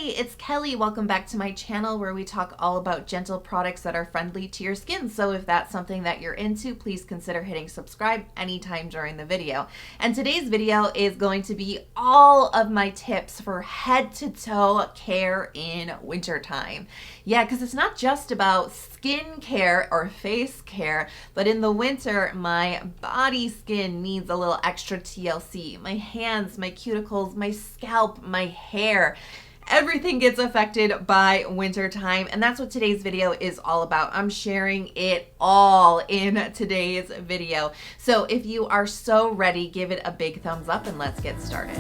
Hey, it's Kelly. Welcome back to my channel where we talk all about gentle products that are friendly to your skin. So if that's something that you're into, please consider hitting subscribe anytime during the video. And today's video is going to be all of my tips for head to toe care in wintertime. Yeah, because it's not just about skin care or face care, but in the winter, my body skin needs a little extra TLC. My hands, my cuticles, my scalp, my hair. Everything gets affected by winter time, and that's what today's video is all about. I'm sharing it all in today's video. So if you are so ready, give it a big thumbs up and let's get started.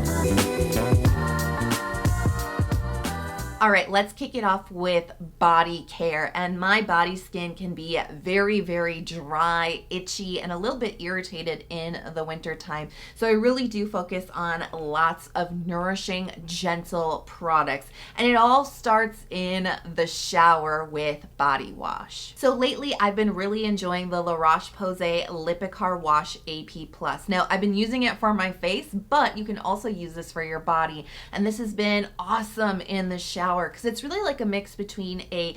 All right, let's kick it off with body care. And my body skin can be very, very dry, itchy, and a little bit irritated in the winter time. So I really do focus on lots of nourishing, gentle products. And it all starts in the shower with body wash. So lately, I've been really enjoying the Roche-Posay Lipikar Wash AP+. Now, I've been using it for my face, but you can also use this for your body. And this has been awesome in the shower, because it's really like a mix between a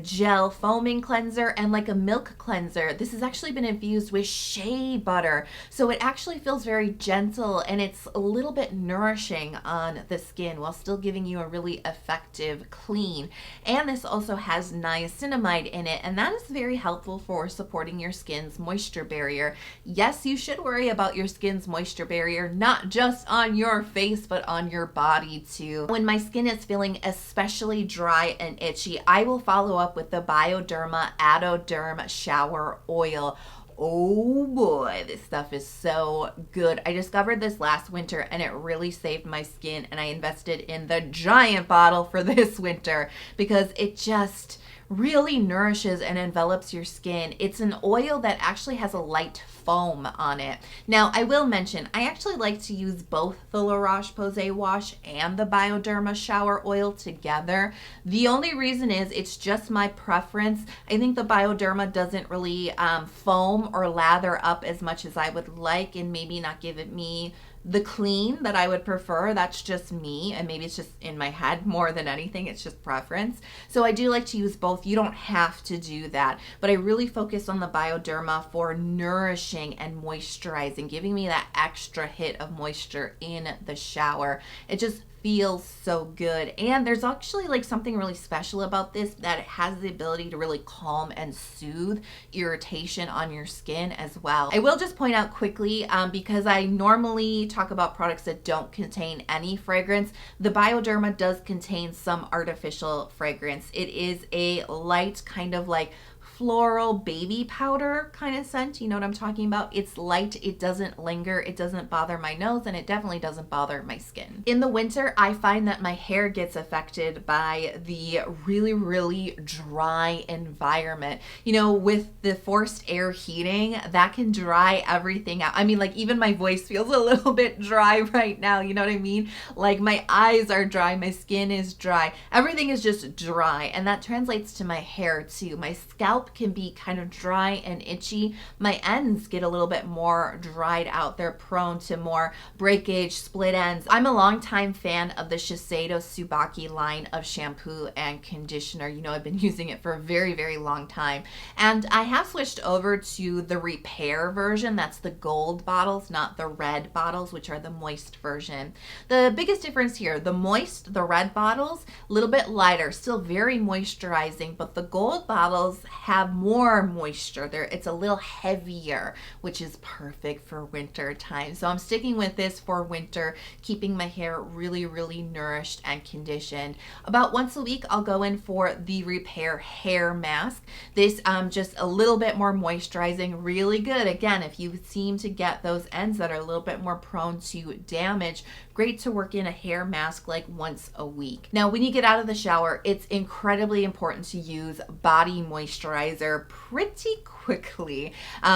gel foaming cleanser and like a milk cleanser. This has actually been infused with shea butter, so it actually feels very gentle and it's a little bit nourishing on the skin while still giving you a really effective clean. And this also has niacinamide in it, and that is very helpful for supporting your skin's moisture barrier. Yes, you should worry about your skin's moisture barrier, not just on your face, but on your body too. When my skin is feeling especially dry and itchy, I will follow up with the Bioderma Atoderm Shower Oil. Oh boy, this stuff is so good. I discovered this last winter and it really saved my skin, and I invested in the giant bottle for this winter because it just really nourishes and envelops your skin. It's an oil that actually has a light foam on it. Now, I will mention, I actually like to use both the La Roche-Posay wash and the Bioderma shower oil together. The only reason is it's just my preference. I think the Bioderma doesn't really foam or lather up as much as I would like, and maybe not give it me the clean that I would prefer. That's just me, and maybe it's just in my head more than anything. It's just preference. So I do like to use both. You don't have to do that, but I really focus on the Bioderma for nourishing and moisturizing, giving me that extra hit of moisture in the shower. It just feels so good. And there's actually like something really special about this, that it has the ability to really calm and soothe irritation on your skin as well. I will just point out quickly, because I normally talk about products that don't contain any fragrance, the Bioderma does contain some artificial fragrance. It is a light kind of like floral baby powder kind of scent. You know what I'm talking about? It's light, it doesn't linger, it doesn't bother my nose, and it definitely doesn't bother my skin. In the winter, I find that my hair gets affected by the really, really dry environment. You know, with the forced air heating, that can dry everything out. I mean, like, even my voice feels a little bit dry right now, you know what I mean? Like, my eyes are dry, my skin is dry, everything is just dry, and that translates to my hair too. My scalp can be kind of dry and itchy. My ends get a little bit more dried out. They're prone to more breakage, split ends. I'm a longtime fan of the Shiseido Tsubaki line of shampoo and conditioner. You know, I've been using it for a very, very long time. And I have switched over to the repair version. That's the gold bottles, not the red bottles, which are the moist version. The biggest difference here, the moist, the red bottles, a little bit lighter, still very moisturizing, but the gold bottles have more moisture. It's a little heavier, which is perfect for winter time. So I'm sticking with this for winter, keeping my hair really, really nourished and conditioned. About once a week, I'll go in for the Repair Hair Mask. This just a little bit more moisturizing, really good. Again, if you seem to get those ends that are a little bit more prone to damage, great to work in a hair mask like once a week. Now, when you get out of the shower, it's incredibly important to use body moisturizer pretty quickly.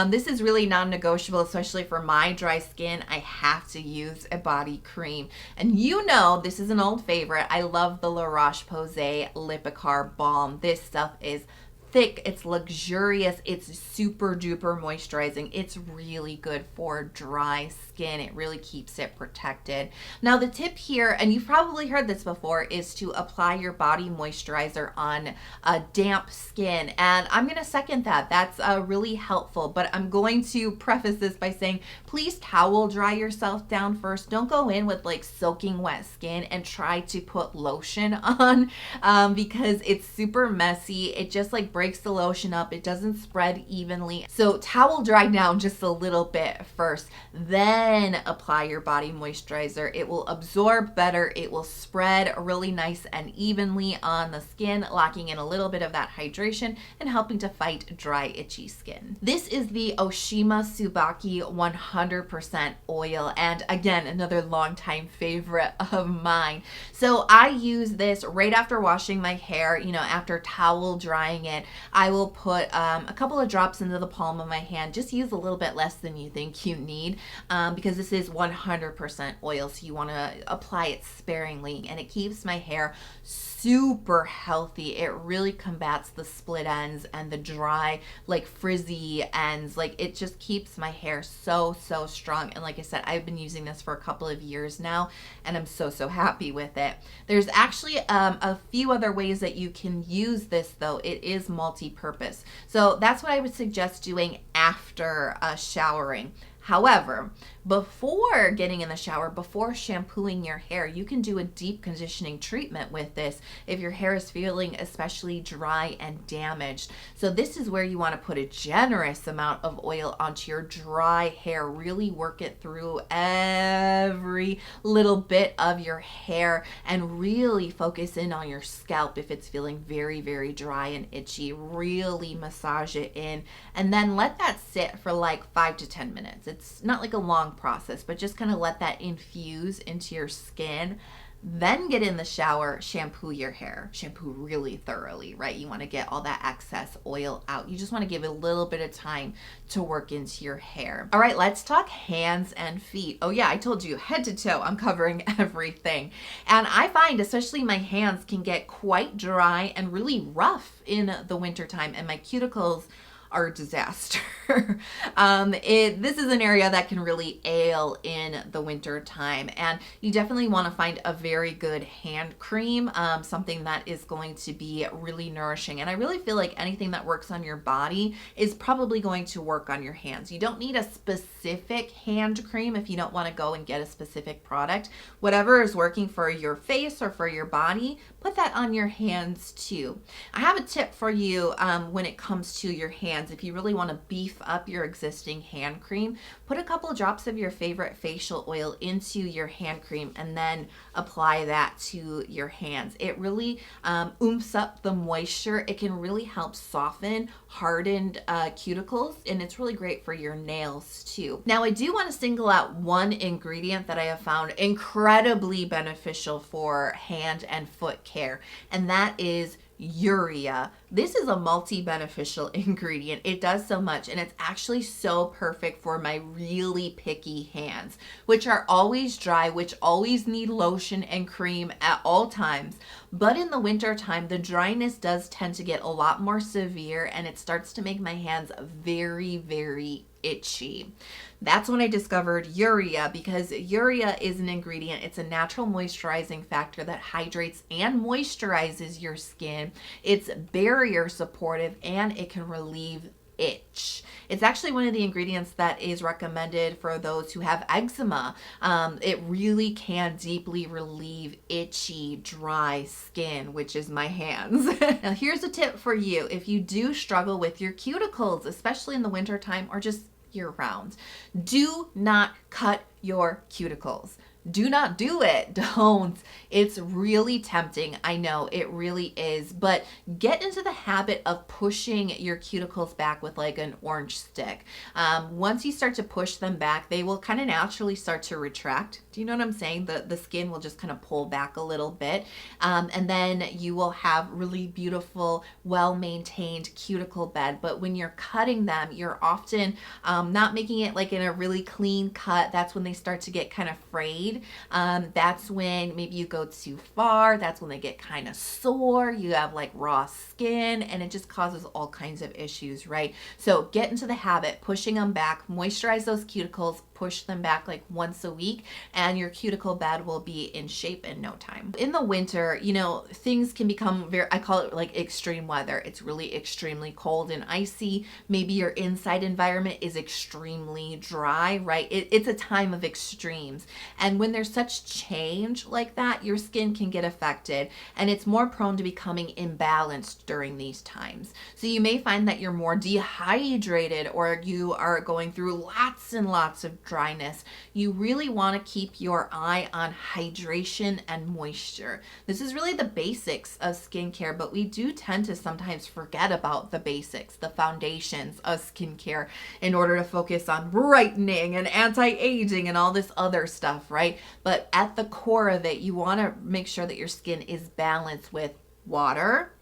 This is really non-negotiable, especially for my dry skin. I have to use a body cream. And you know, this is an old favorite. I love the La Roche-Posay Lipikar Balm. This stuff is thick, it's luxurious, it's super duper moisturizing. It's really good for dry skin. It really keeps it protected. Now the tip here, and you've probably heard this before, is to apply your body moisturizer on a damp skin. And I'm going to second that. That's really helpful. But I'm going to preface this by saying, please towel dry yourself down first. Don't go in with like soaking wet skin and try to put lotion on because it's super messy. It just like breaks the lotion up. It doesn't spread evenly. So towel dry down just a little bit first, then apply your body moisturizer. It will absorb better. It will spread really nice and evenly on the skin, locking in a little bit of that hydration and helping to fight dry, itchy skin. This is the Oshima Tsubaki 100% oil, and again, another longtime favorite of mine. So I use this right after washing my hair, you know, after towel drying it. I will put a couple of drops into the palm of my hand. Just use a little bit less than you think you need because this is 100% oil, so you want to apply it sparingly, and it keeps my hair super healthy. It really combats the split ends and the dry, like frizzy ends. Like it just keeps my hair so strong. And like I said, I've been using this for a couple of years now, and I'm so happy with it. There's actually a few other ways that you can use this though. It is multi-purpose. So that's what I would suggest doing after showering. However, before getting in the shower, before shampooing your hair, you can do a deep conditioning treatment with this if your hair is feeling especially dry and damaged. So this is where you want to put a generous amount of oil onto your dry hair. Really work it through every little bit of your hair and really focus in on your scalp if it's feeling very dry and itchy. Really massage it in and then let that sit for like 5 to 10 minutes. It's not like a long process, but just kind of let that infuse into your skin. Then get in the shower, shampoo your hair. Shampoo really thoroughly, right? You want to get all that excess oil out. You just want to give it a little bit of time to work into your hair. All right, let's talk hands and feet. Oh yeah, I told you, head to toe, I'm covering everything. And I find especially my hands can get quite dry and really rough in the wintertime, and my cuticles are a disaster. This is an area that can really ail in the winter time, and you definitely want to find a very good hand cream, something that is going to be really nourishing. And I really feel like anything that works on your body is probably going to work on your hands. You don't need a specific hand cream if you don't want to go and get a specific product. Whatever is working for your face or for your body, put that on your hands too. I have a tip for you when it comes to your hands. If you really want to beef up your existing hand cream, put a couple of drops of your favorite facial oil into your hand cream and then apply that to your hands. It really oomps up the moisture. It can really help soften hardened cuticles, and it's really great for your nails too. Now I do want to single out one ingredient that I have found incredibly beneficial for hand and foot care, and that is Urea. This is a multi-beneficial ingredient. It does so much, and it's actually so perfect for my really picky hands, which are always dry, which always need lotion and cream at all times. But in the winter time, the dryness does tend to get a lot more severe, and it starts to make my hands very itchy. That's when I discovered Urea, because Urea is an ingredient. It's a natural moisturizing factor that hydrates and moisturizes your skin. It's barrier supportive, and it can relieve itch. It's actually one of the ingredients that is recommended for those who have eczema. It really can deeply relieve itchy, dry skin, which is my hands. Now here's a tip for you. If you do struggle with your cuticles, especially in the wintertime or just year round, do not cut your cuticles. Do not do it. Don't. It's really tempting. I know it really is, but get into the habit of pushing your cuticles back with like an orange stick. Once you start to push them back, they will kind of naturally start to retract. Do you know what I'm saying? The skin will just kind of pull back a little bit. And then you will have really beautiful, well-maintained cuticle bed. But when you're cutting them, you're often not making it like in a really clean cut. That's when they start to get kind of frayed. That's when maybe you go too far. That's when they get kind of sore. You have like raw skin, and it just causes all kinds of issues, right? So get into the habit, pushing them back, moisturize those cuticles, push them back like once a week, and your cuticle bed will be in shape in no time. In the winter, you know, things can become very, I call it like extreme weather. It's really extremely cold and icy. Maybe your inside environment is extremely dry, right? It's a time of extremes. And when there's such change like that, your skin can get affected, and it's more prone to becoming imbalanced during these times. So you may find that you're more dehydrated, or you are going through lots and lots of dryness. You really want to keep your eye on hydration and moisture. This is really the basics of skincare, but we do tend to sometimes forget about the basics, the foundations of skincare, in order to focus on brightening and anti-aging and all this other stuff, right? But at the core of it, you want to make sure that your skin is balanced with water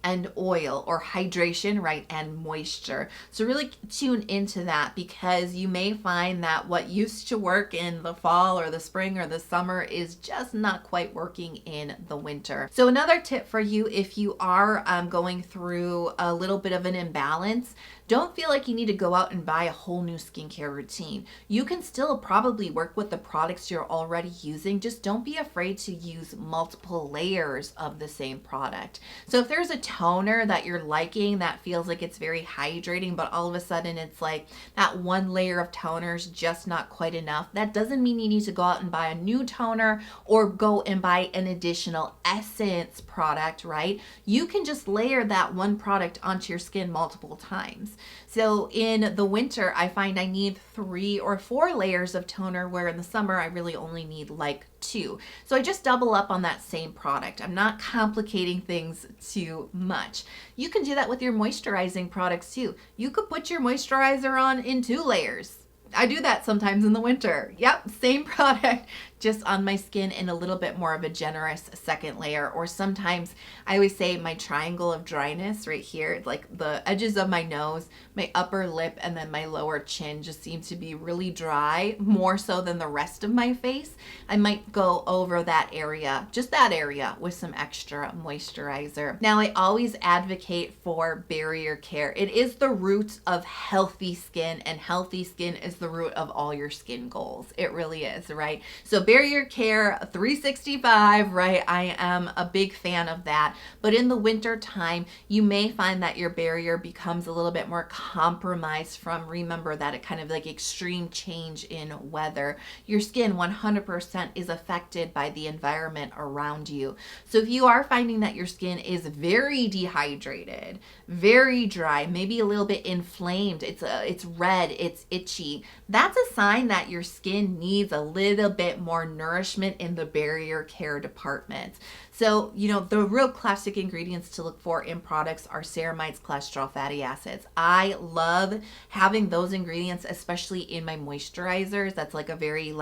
and oil, or hydration, right, and moisture. So really tune into that, because you may find that what used to work in the fall or the spring or the summer is just not quite working in the winter. So another tip for you, if you are going through a little bit of an imbalance, don't feel like you need to go out and buy a whole new skincare routine. You can still probably work with the products you're already using. Just don't be afraid to use multiple layers of the same product. So if there's a toner that you're liking that feels like it's very hydrating, but all of a sudden it's like that one layer of toner is just not quite enough, that doesn't mean you need to go out and buy a new toner or go and buy an additional essence product, right? You can just layer that one product onto your skin multiple times. So in the winter, I find I need 3 or 4 layers of toner, where in the summer I really only need like 2. So I just double up on that same product. I'm not complicating things too much. You can do that with your moisturizing products too. You could put your moisturizer on in 2 layers. I do that sometimes in the winter. Yep, same product, just on my skin in a little bit more of a generous second layer. Or sometimes I always say my triangle of dryness right here, like the edges of my nose, my upper lip, and then my lower chin just seem to be really dry, more so than the rest of my face. I might go over that area, just that area, with some extra moisturizer. Now, I always advocate for barrier care. It is the root of healthy skin, and healthy skin is the root of all your skin goals. It really is, right? So barrier care 365, right? I am a big fan of that. But in the winter time, you may find that your barrier becomes a little bit more compromised from, remember, that it kind of like extreme change in weather. Your skin 100% is affected by the environment around you. So if you are finding that your skin is very dehydrated, very dry, maybe a little bit inflamed, it's red, it's itchy, that's a sign that your skin needs a little bit more nourishment in the barrier care department. So, you know, the real classic ingredients to look for in products are ceramides, cholesterol, fatty acids. I love having those ingredients, especially in my moisturizers. That's like a very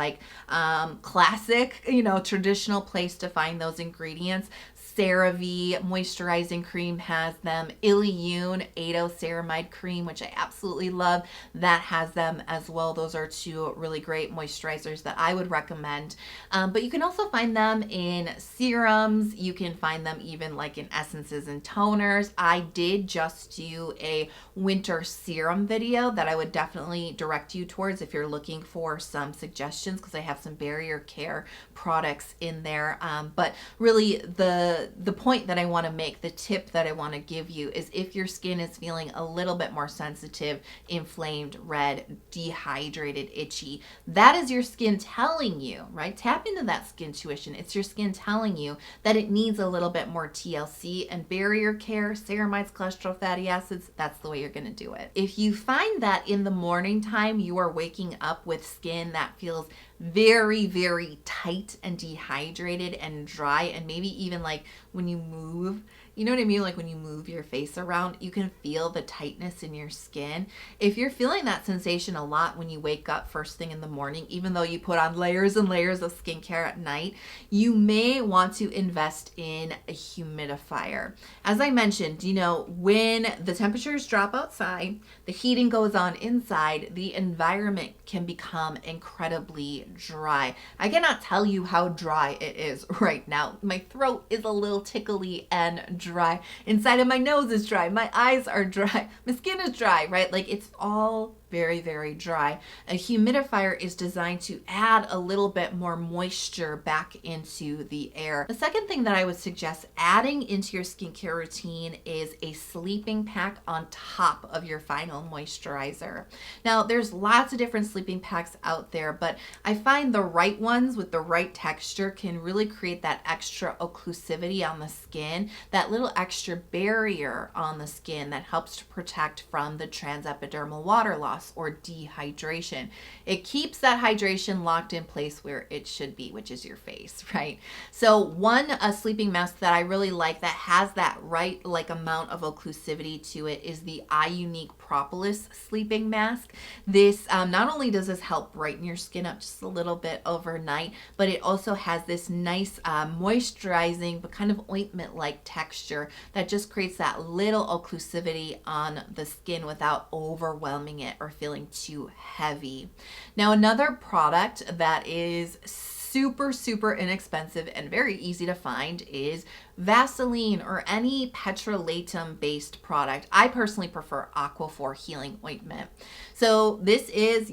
classic, you know, traditional place to find those ingredients. Cerave moisturizing cream has them. Illiyoon ceramide cream, which I absolutely love, that has them as well. Those are 2 really great moisturizers that I would recommend. But you can also find them in serums. You can find them even like in essences and toners. I did just do a winter serum video that I would definitely direct you towards if you're looking for some suggestions, because I have some barrier care products in there. But really the point that I want to make, the tip that I want to give you, is if your skin is feeling a little bit more sensitive, inflamed, red, dehydrated, itchy, that is your skin telling you, right? Tap into that skin intuition. It's your skin telling you that it needs a little bit more TLC, and barrier care, ceramides, cholesterol, fatty acids, that's the way you're going to do it. If you find that in the morning time you are waking up with skin that feels very, very tight and dehydrated and dry, and maybe even like when you move, you know what I mean? Like when you move your face around, you can feel the tightness in your skin. If you're feeling that sensation a lot when you wake up first thing in the morning, even though you put on layers and layers of skincare at night, you may want to invest in a humidifier. As I mentioned, you know, when the temperatures drop outside, the heating goes on inside, the environment can become incredibly dry. I cannot tell you how dry it is right now. My throat is a little tickly and dry. Inside of my nose is dry. My eyes are dry. My skin is dry, right? Like it's all very, very dry. A humidifier is designed to add a little bit more moisture back into the air. The second thing that I would suggest adding into your skincare routine is a sleeping pack on top of your final moisturizer. Now, there's lots of different sleeping packs out there, but I find the right ones with the right texture can really create that extra occlusivity on the skin, that little extra barrier on the skin that helps to protect from the transepidermal water loss or dehydration. It keeps that hydration locked in place where it should be, which is your face, right? So one sleeping mask that I really like that has that right like amount of occlusivity to it is the Iunik Propolis sleeping mask. This not only does this help brighten your skin up just a little bit overnight, but it also has this nice moisturizing but kind of ointment-like texture that just creates that little occlusivity on the skin without overwhelming it or feeling too heavy. Now, another product that is super, super inexpensive and very easy to find is Vaseline or any petrolatum based product. I personally prefer Aquaphor healing ointment. So this is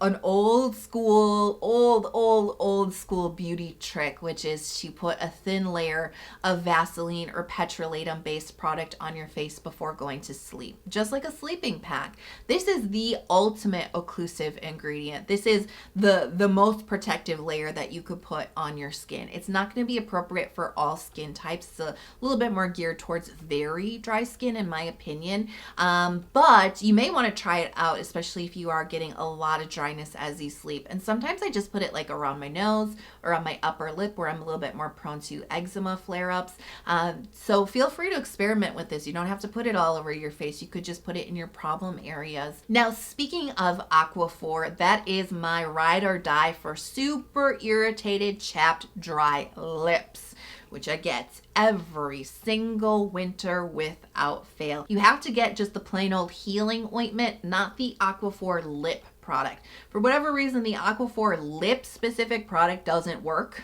an old school beauty trick, which is to put a thin layer of Vaseline or petrolatum based product on your face before going to sleep, just like a sleeping pack. This is the ultimate occlusive ingredient. This is the most protective layer that you could put on your skin. It's not going to be appropriate for all skin types. It's a little bit more geared towards very dry skin in my opinion, but you may want to try it out, especially if you are getting a lot of dryness as you sleep. And sometimes I just put it like around my nose or on my upper lip where I'm a little bit more prone to eczema flare-ups. So feel free to experiment with this. You don't have to put it all over your face. You could just put it in your problem areas. Now, speaking of Aquaphor, that is my ride or die for super irritated, chapped, dry lips, which I get every single winter without fail. You have to get just the plain old healing ointment, not the Aquaphor lip product. For whatever reason, the Aquaphor lip specific product doesn't work.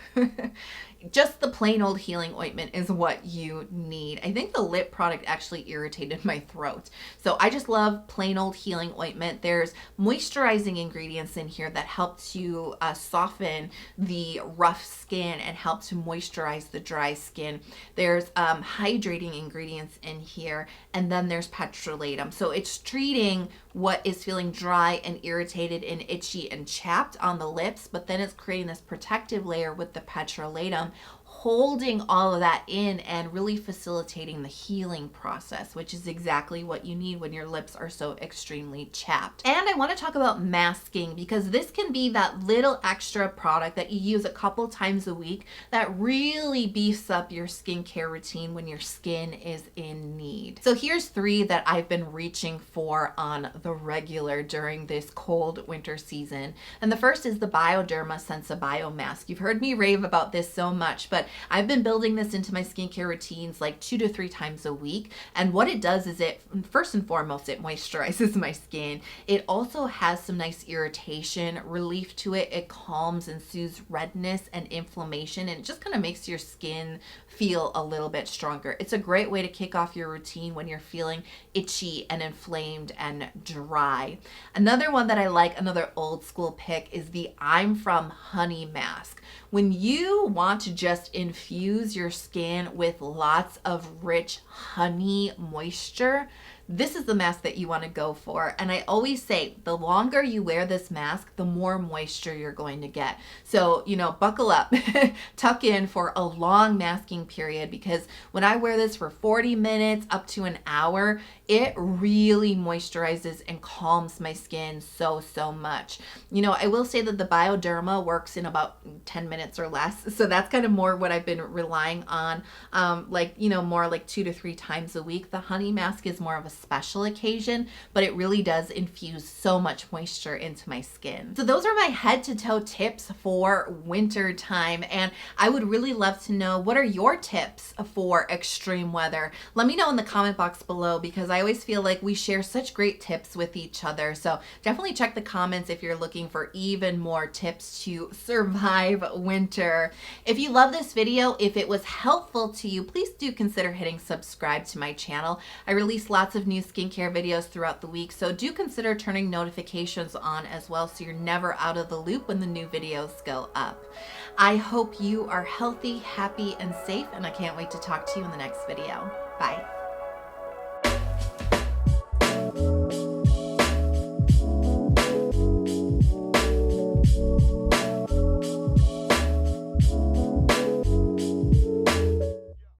Just the plain old healing ointment is what you need. I think the lip product actually irritated my throat. So I just love plain old healing ointment. There's moisturizing ingredients in here that help to soften the rough skin and help to moisturize the dry skin. There's hydrating ingredients in here, and then there's petrolatum. So it's treating what is feeling dry and irritated and itchy and chapped on the lips, but then it's creating this protective layer with the petrolatum, holding all of that in and really facilitating the healing process, which is exactly what you need when your lips are so extremely chapped. And I want to talk about masking, because this can be that little extra product that you use a couple times a week that really beefs up your skincare routine when your skin is in need. So here's 3 that I've been reaching for on the regular during this cold winter season. And the first is the Bioderma Sensibio mask. You've heard me rave about this so much, but I've been building this into my skincare routines like 2 to 3 times a week. And what it does is it, first and foremost, it moisturizes my skin. It also has some nice irritation relief to it. It calms and soothes redness and inflammation, and it just kind of makes your skin feel a little bit stronger. It's a great way to kick off your routine when you're feeling itchy and inflamed and dry. Another one that I like, another old school pick, is the I'm From Honey mask. When you want to just infuse your skin with lots of rich honey moisture, this is the mask that you want to go for. And I always say the longer you wear this mask, the more moisture you're going to get. So, you know, buckle up, tuck in for a long masking period, because when I wear this for 40 minutes up to an hour, it really moisturizes and calms my skin so much. You know, I will say that the Bioderma works in about 10 minutes or less. So that's kind of more what I've been relying on, like, you know, more like 2 to 3 times a week. The honey mask is more of a special occasion, but it really does infuse so much moisture into my skin. So those are my head to toe tips for winter time. And I would really love to know, what are your tips for extreme weather? Let me know in the comment box below, because I always feel like we share such great tips with each other. So definitely check the comments if you're looking for even more tips to survive winter. If you love this video, if it was helpful to you, please do consider hitting subscribe to my channel. I release lots of new skincare videos throughout the week, so do consider turning notifications on as well, so you're never out of the loop when the new videos go up. I hope you are healthy, happy, and safe, and I can't wait to talk to you in the next video. Bye.